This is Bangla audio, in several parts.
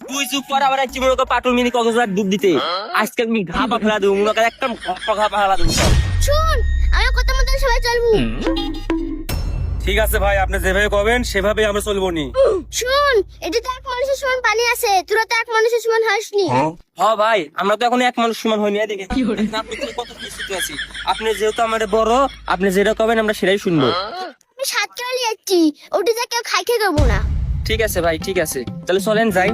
তুই চুপ কর, আবার আছি মনে কর পাটুল মিনি কক্সবাজার ডুব দিতে। আজকে আমি ঘাপা ফেলা দেবো, মনে কর একটা ঘাপা ফেলা দেবো। শুন, আমি কথা মতো সবাই চলবো। ঠিক আছে ভাই, আপনি যেভাবে করবেন সেভাবে আমরা চলবো নি। শুন, এটা তো এক মানুষের সমান পানি আছে, তোরা তো এক মানুষের সমান হাসনি। হ্যাঁ ভাই, আমরা তো এখন এক মানুষ সমান হইনি। দেখে আপনি তো কত পরিস্থিতি আছি। আপনি যেহেতু আমাদের বড়, আপনি যেটা করবেন আমরা সেটাই শুনবো। আমি 7 কালি যাচ্ছি, ওটা যা কেউ খাই খেয়ে করবো না। ঠিক আছে ভাই, ঠিক আছে, তাহলে চলেন যাই।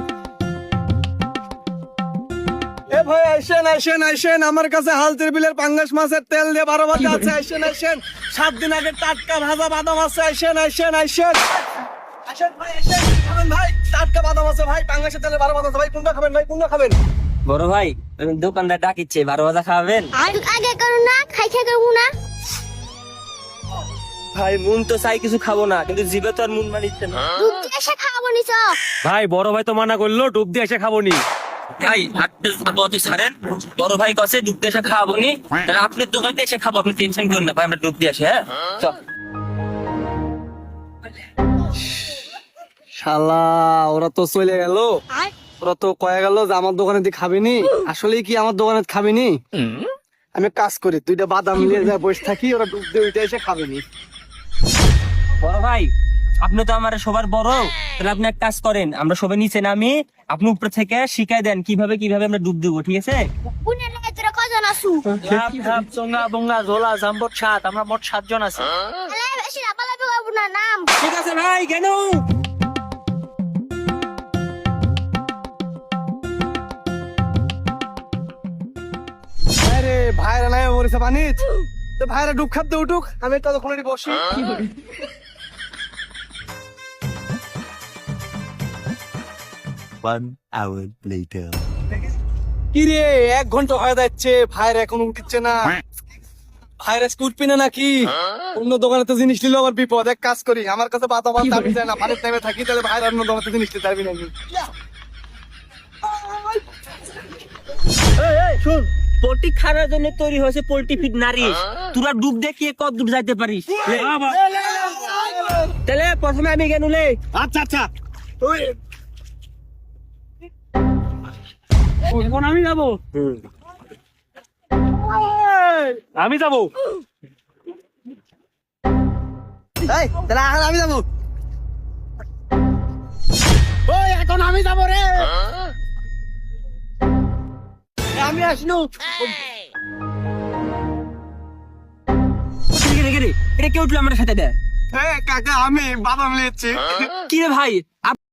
এ ভাই আইসেন আইসেন আইসেন, আমার কাছে হালদির বিলের পাঙ্গাস মাছের তেল দিয়ে 12 ভাজা আছে। আইসেন আইসেন, 7 দিন আগে টাটকা ভাজা বাদাম আছে। আইসেন আইসেন আইসেন আইসেন ভাই, আইসেন খাবেন ভাই, টাটকা বাদাম আছে ভাই, পাঙ্গাসের তেলে 12 ভাজা আছে ভাই। কোনটা খাবেন ভাই, কোনটা খাবেন? বড় ভাই, দোকানদার ডাকিচ্ছে, 12 ভাজা খাওয়াবেন? আগে করো না, খাই খেয়ে করবো না। ভাই মন তো চাই কিছু খাবো না, কিন্তু জিভে তো আর মন মানিচ্ছে না। দুধ দিয়ে এসে খাওয়াবো নি চল। ভাই বড় ভাই তো মানা করলো, ডুব দিয়ে এসে খাবো নি। ভাই হাঁটতে আপনি ছাড়েন, বড় ভাই কাছে ডুব দিয়ে এসে খাওয়াবো নি, তাহলে আপনার দোকানে এসে খাবো, আপনি টেনশন করেন না ভাই, আমরা ডুব দিয়ে আসি। হ্যাঁ চল। শালা ওরা তো চলে গেল, ওরা তো কয়ে গেল যে আমার দোকানে দিয়ে খাবিনি। আসলে কি আমার দোকানে খাবিনি? আমি এক কাজ করি, 2টা বাদাম নিয়ে যায় বসে থাকি, ওরা ডুব দিয়ে উঠে এসে খাবেনি। বড় ভাই, আপনি তো আমার সবার বড়, তাহলে আপনি এক কাজ করেন, আমরা সবাই নিচে নামি, আপনি উপরে থেকে শিখাই দেন কিভাবে কিভাবে আমরা ডুব দেবো, ঠিক আছে? বুনে লাগে তোরা কজন আসু? লাভ ধাপ চঙ্গা বঙ্গা ঝোলা জাম্বট 7, আমরা মোট 7 জন আছি। আরে বেশি লাফালাফি করবো না, নাম। ঠিক আছে ভাই, কেন? আরে ভাইরা নাই মরেছে পানি, তো ভাইরা ডুব খাতে উঠুক, আমি ততক্ষণ এটি বসি। One hour later. কি রে, 1 ঘন্টা হয়ে যাচ্ছে, ভাইরা এখন উঠছে না। ভাইরা উঠবি না নাকি? অন্য দোকানে তো জিনিস নিলে আমার বিপদ। এক কাজ করি, আমার কাছে বাতাম আমি যাই না, পানির টাইমে থাকি, তাহলে ভাইরা অন্য দোকানে জিনিস নিতে পারবি নাকি? শুন, পোল্ট্রি খাওয়ার জন্য তৈরি হয়েছে পোল্ট্রি ফিড নারিশ। তোরা ডুব দেখিয়ে কত দূর যাইতে পারিস? তাহলে প্রথমে আমি গেনুলে। আচ্ছা আচ্ছা, এখন আমি যাবো, আমি যাবো। তাহলে আমি যাবো। ওই এখন আমি যাবো রে। আমি আসনু। এটা কেউ উঠলো আমার সাথে দেয়? কাকা আমি বাদাম নিয়েছি। কি রে ভাই,